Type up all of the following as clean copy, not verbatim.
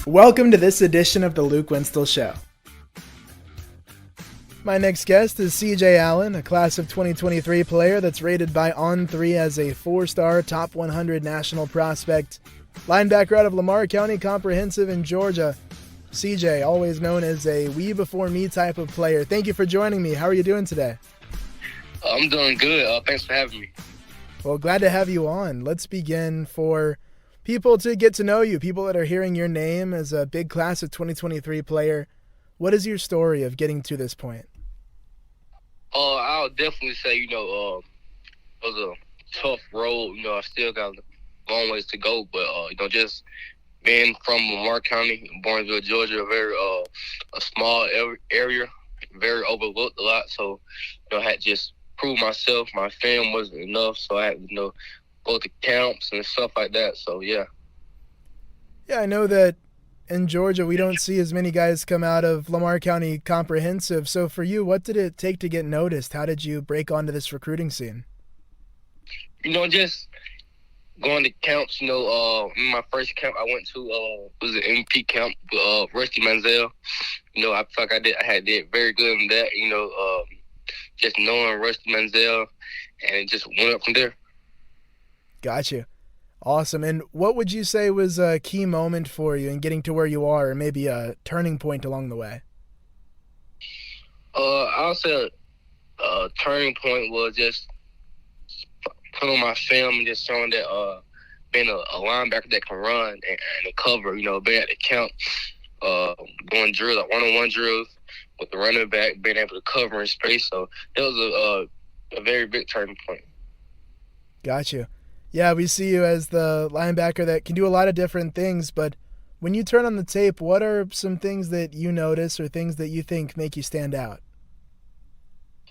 Welcome to this edition of the Luke Winstall Show. My next guest is CJ Allen, a class of 2023 player that's rated by On3 as a 4-star top 100 national prospect, linebacker out of Lamar County Comprehensive in Georgia. CJ, always known as a we before me type of player. Thank you for joining me. How are you doing today? I'm doing good. Thanks for having me. Well, glad to have you on. Let's begin for people to get to know you, people that are hearing your name as a big class of 2023 player. What is your story of getting to this point? I'll definitely say, it was a tough road. I still got a long ways to go, but, just being from Lamar County, Barnesville, Georgia, a very a small area, very overlooked a lot. So, I had to just prove myself. My film wasn't enough, so I had to, go to camps and stuff like that. So, yeah. Yeah, I know that in Georgia we don't see as many guys come out of Lamar County Comprehensive. So for you, what did it take to get noticed? How did you break onto this recruiting scene? Just going to camps. My first camp I went to was an MP camp with Rusty Manziel. I feel like I did very good in that. Just knowing Rusty Manziel, and it just went up from there. Gotcha. Awesome. And what would you say was a key moment for you in getting to where you are, or maybe a turning point along the way? I'll say a turning point was just putting on my film and just showing that being a linebacker that can run and cover, being at the camp, doing drills, like one-on-one drills with the running back, being able to cover in space. So it was a very big turning point. Gotcha. Yeah, we see you as the linebacker that can do a lot of different things, but when you turn on the tape, what are some things that you notice or things that you think make you stand out?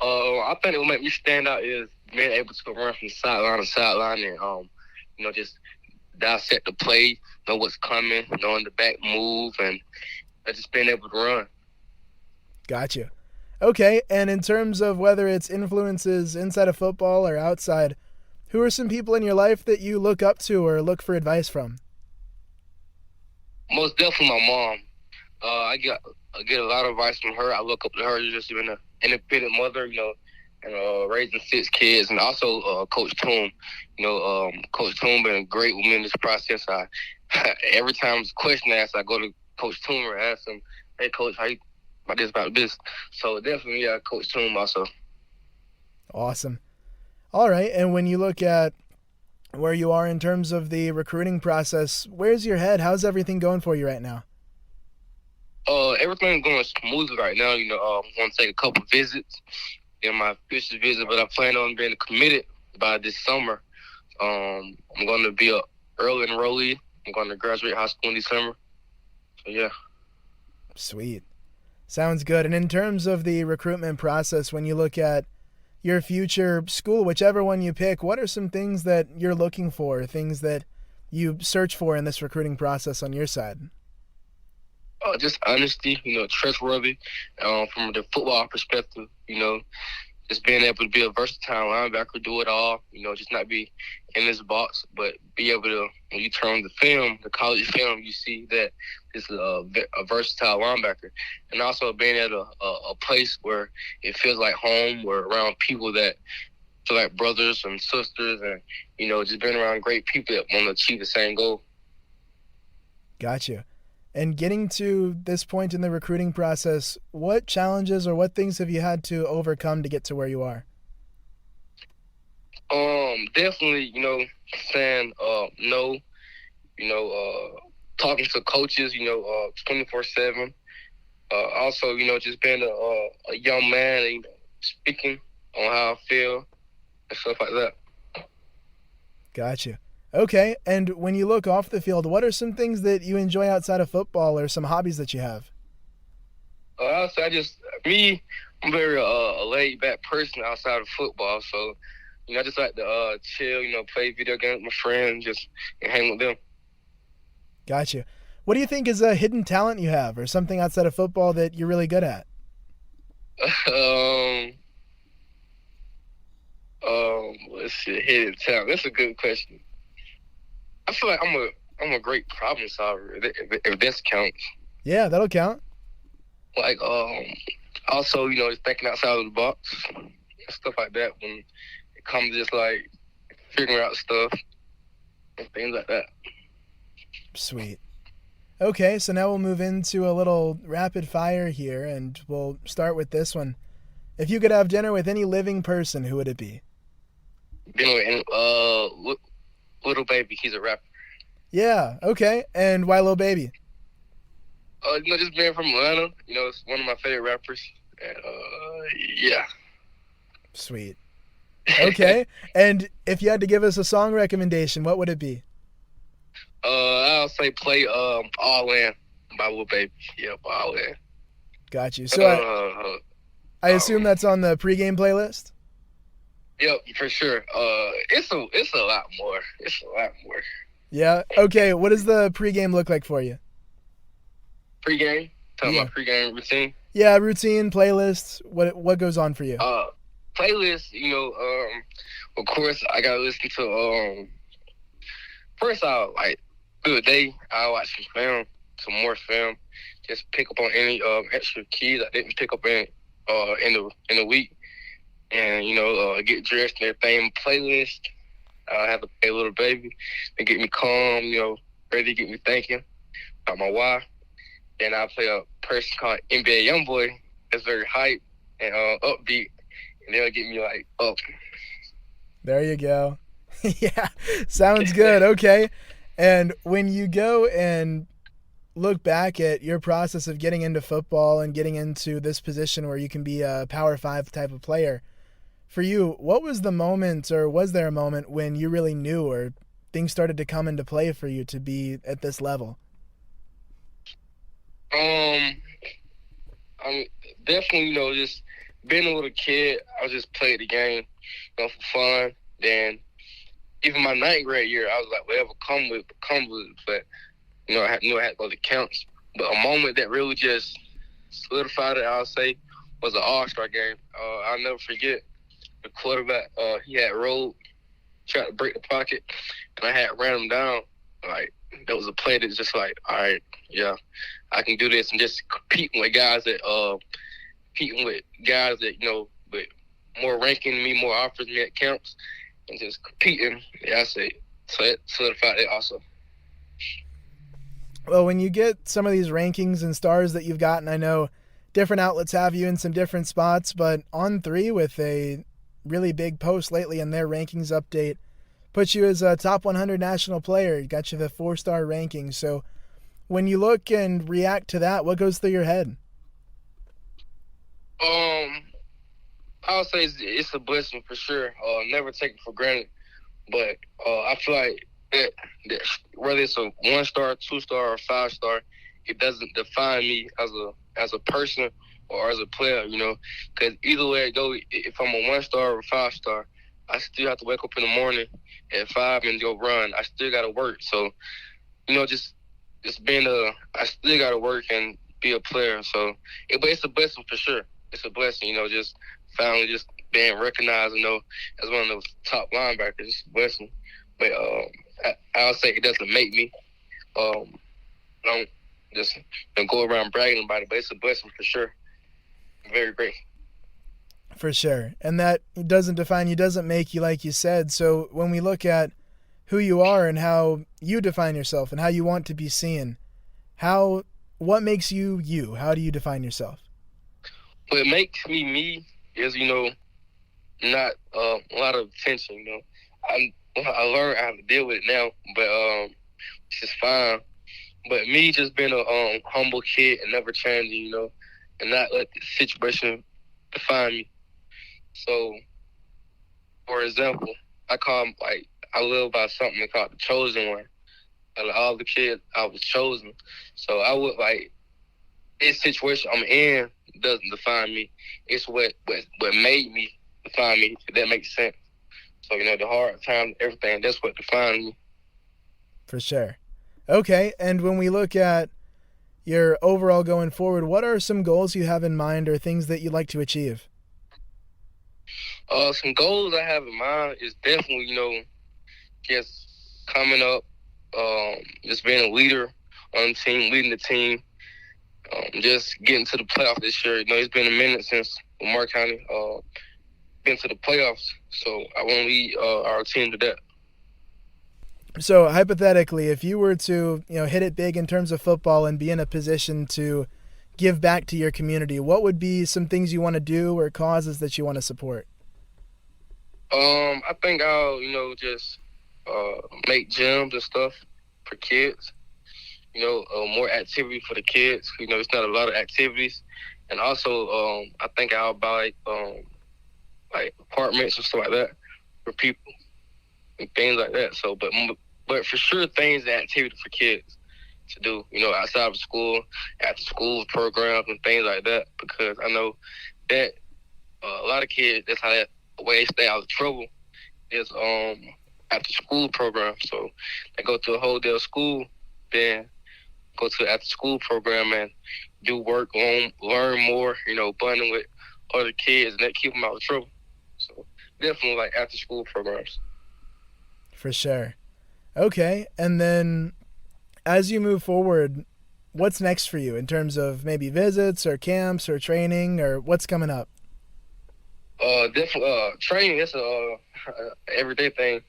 I think what make me stand out is being able to run from sideline to sideline and, just dissect the play, know what's coming, knowing the back move, and just being able to run. Gotcha. Okay, and in terms of whether it's influences inside of football or outside, who are some people in your life that you look up to or look for advice from? Most definitely my mom. I get a lot of advice from her. I look up to her just being an independent mother, and raising 6 kids, and also Coach Toom. Coach Toom been great with me in this process. Every time there's a question asked, I go to Coach Toom and ask him, "Hey, Coach, how you about this?" So definitely, yeah, Coach Toom also. Awesome. All right, and when you look at where you are in terms of the recruiting process, where's your head? How's everything going for you right now? Everything's going smoothly right now. I'm going to take a couple visits. My official visit, but I plan on being committed by this summer. I'm going to be an early enrollee. I'm going to graduate high school in December. So, yeah. Sweet. Sounds good. And in terms of the recruitment process, when you look at your future school, whichever one you pick, what are some things that you're looking for, things that you search for in this recruiting process on your side? Just honesty, trustworthy from the football perspective, just being able to be a versatile linebacker, do it all, just not be in this box, but be able to, when you turn on the film, the college film, you see that this is a versatile linebacker. And also being at a place where it feels like home, where around people that feel like brothers and sisters, and, just being around great people that want to achieve the same goal. Gotcha. And getting to this point in the recruiting process, what challenges or what things have you had to overcome to get to where you are? Definitely, saying no, talking to coaches, 24/7. Also, just being a young man and speaking on how I feel and stuff like that. Gotcha. Okay, and when you look off the field, what are some things that you enjoy outside of football or some hobbies that you have? I'll say I'm very a laid-back person outside of football, so, I just like to chill, play video games with my friends, just and hang with them. Gotcha. What do you think is a hidden talent you have or something outside of football that you're really good at? Let's see, hidden talent. That's a good question. I feel like I'm a great problem solver. If this counts. Yeah, that'll count. Like also just thinking outside of the box, stuff like that. When it comes to just like figuring out stuff and things like that. Sweet. Okay, so now we'll move into a little rapid fire here, and we'll start with this one. If you could have dinner with any living person, who would it be? Dinner with Little Baby. He's a rapper. Yeah, okay. And why Lil Baby? Just being from Atlanta, it's one of my favorite rappers. And yeah. Sweet. Okay. And if you had to give us a song recommendation, what would it be? I'll say play All In by Lil Baby. Yep, All In. Got you. So I assume that's on the pregame playlist? Yep, for sure. It's a lot more. It's a lot more. Yeah. Okay. What does the pregame look like for you? Pregame? Talking about pregame routine? Yeah, routine, playlists. What goes on for you? Playlist, of course I gotta listen to first I'll like through the day I'll watch some more film. Just pick up on any extra keys I didn't pick up in the week. And, get dressed and everything. Playlist. I have to play Little Baby to get me calm, ready to get me thinking about my why. Then I play a person called NBA Youngboy that's very hype and upbeat, and they'll get me like up. There you go. Yeah, sounds good. Okay. And when you go and look back at your process of getting into football and getting into this position where you can be a Power 5 type of player, for you, what was the moment, or was there a moment when you really knew or things started to come into play for you to be at this level? I'm definitely, just being a little kid, I was just playing the game, for fun. Then even my ninth grade year, I was like, whatever come with it. But, I had to go to counts. But a moment that really just solidified it, I'll say, was an All-Star game. I'll never forget the quarterback. He had rolled, tried to break the pocket, and I had ran him down. Like, that was a play that's just like, all right, yeah, I can do this, and just competing with guys that with more ranking than me, more offers than me at camps, and just competing. Yeah, I say so it solidified it also. Well, when you get some of these rankings and stars that you've gotten, I know different outlets have you in some different spots, but On3 with a really big post lately in their rankings update puts you as a top 100 national player. Got you the 4-star ranking. So when you look and react to that, what goes through your head? I would say it's a blessing for sure. Never take it for granted. But I feel like that whether it's a 1-star, 2-star, or 5-star, it doesn't define me as a person or as a player, Because either way it goes, if I'm a 1-star or a 5-star, I still have to wake up in the morning at 5 and go run. I still got to work. So, just being I still got to work and be a player. So, but it's a blessing for sure. It's a blessing, just finally just being recognized, as one of those top linebackers. It's a blessing. But I'll say it doesn't make me. Don't go around bragging about it, but it's a blessing for sure. I'm very grateful. For sure. And that doesn't define you, doesn't make you, like you said. So when we look at who you are and how you define yourself and how you want to be seen, what makes you you? How do you define yourself? What makes me is, not a lot of attention, I learned how to deal with it now, but it's just fine. But me just being a humble kid and never changing, and not let the situation define me. So, for example, I live by something called the chosen one. Out of all the kids, I was chosen. So I would this situation I'm in doesn't define me. It's what made me define me, if that makes sense. So, the hard times, everything, that's what defines me. For sure. Okay, and when we look at your overall going forward, what are some goals you have in mind or things that you'd like to achieve? Some goals I have in mind is definitely, just coming up just being a leader on the team, leading the team, just getting to the playoffs this year. It's been a minute since Lamar County been to the playoffs, so I want to lead our team to that. So hypothetically, if you were to hit it big in terms of football and be in a position to give back to your community, what would be some things you want to do or causes that you want to support? I think I'll just make gyms and stuff for kids. More activity for the kids. It's not a lot of activities, and also I think I'll buy like apartments and stuff like that for people and things like that. So, but for sure, things and activity for kids to do, outside of school, after school programs and things like that, because I know that a lot of kids, that's how that way they stay out of trouble is after school program. So they go to a whole day of school, then go to the after school program and do work, learn more, bonding with other kids, and that keep them out of trouble. So definitely like after school programs. For sure. Okay, and then as you move forward, what's next for you in terms of maybe visits or camps or training, or what's coming up? Definitely training. It's a everyday thing,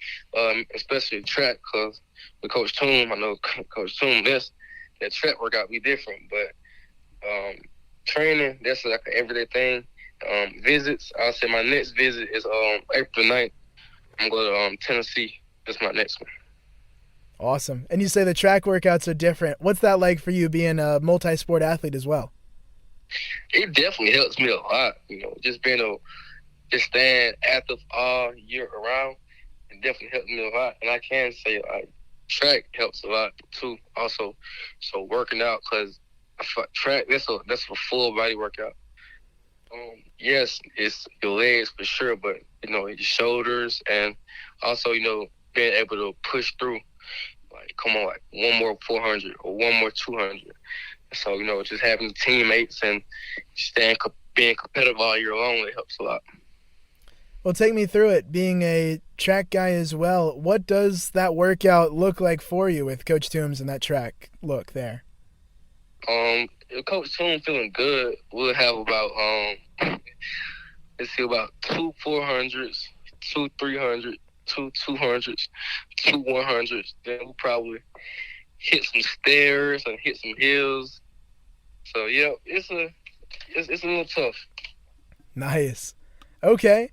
especially track, because with Coach Toom, I know Coach Toom, that track workout be different, but training, that's like an everyday thing. Visits, I'll say my next visit is April 9th. I'm going to Tennessee. That's my next one. Awesome. And you say the track workouts are different. What's that like for you being a multi-sport athlete as well? It definitely helps me a lot. Just being just staying active all year around, it definitely helps me a lot. And I can say like track helps a lot too. Also, so working out, because track, that's a full body workout. Yes, it's your legs for sure, but your shoulders, and also being able to push through. Like, come on, like one more 400 or one more 200. So, just having teammates and being competitive all year long, it helps a lot. Well, take me through it. Being a track guy as well, what does that workout look like for you with Coach Toombs and that track look there? Coach Toombs feeling good. We'll have about about 2 400s, 2 300s, 2 200s, 2 100s. Then we'll probably hit some stairs and hit some hills. So yeah, it's a little tough. Nice. Okay.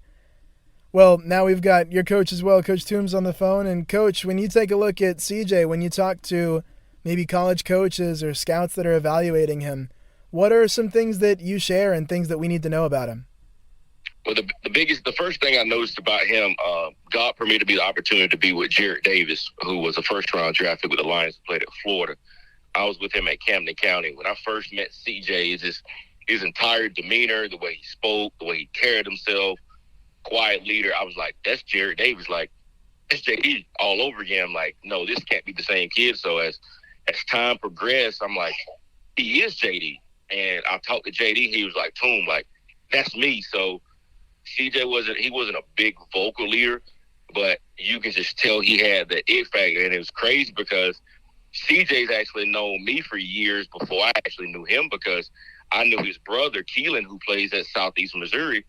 Well, now we've got your coach as well, Coach Toombs, on the phone. And Coach, when you take a look at CJ, when you talk to maybe college coaches or scouts that are evaluating him, what are some things that you share and things that we need to know about him? Well, the first thing I noticed about him, God permitted me to be the opportunity to be with Jared Davis, who was a first-round drafted with the Lions, played at Florida. I was with him at Camden County. When I first met CJ, his entire demeanor, the way he spoke, the way he carried himself, quiet leader. I was like, that's Jared Davis. Like, that's JD all over again. I'm like, no, this can't be the same kid. So as time progressed, I'm like, he is JD. And I talked to JD. He was like, Toom, like, that's me. So CJ wasn't a big vocal leader, but you can just tell he had the it factor. And it was crazy because CJ's actually known me for years before I actually knew him, because I knew his brother, Keelan, who plays at Southeast Missouri.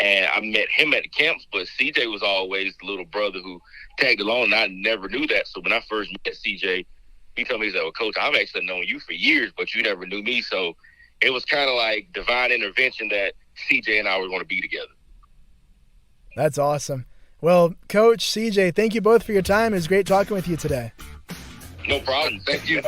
And I met him at the camps, but CJ was always the little brother who tagged along, and I never knew that. So when I first met CJ, he told me, he said, well, Coach, I've actually known you for years, but you never knew me. So it was kind of like divine intervention that CJ and I were going to be together. That's awesome. Well, Coach, CJ, thank you both for your time. It was great talking with you today. No problem. Thank you.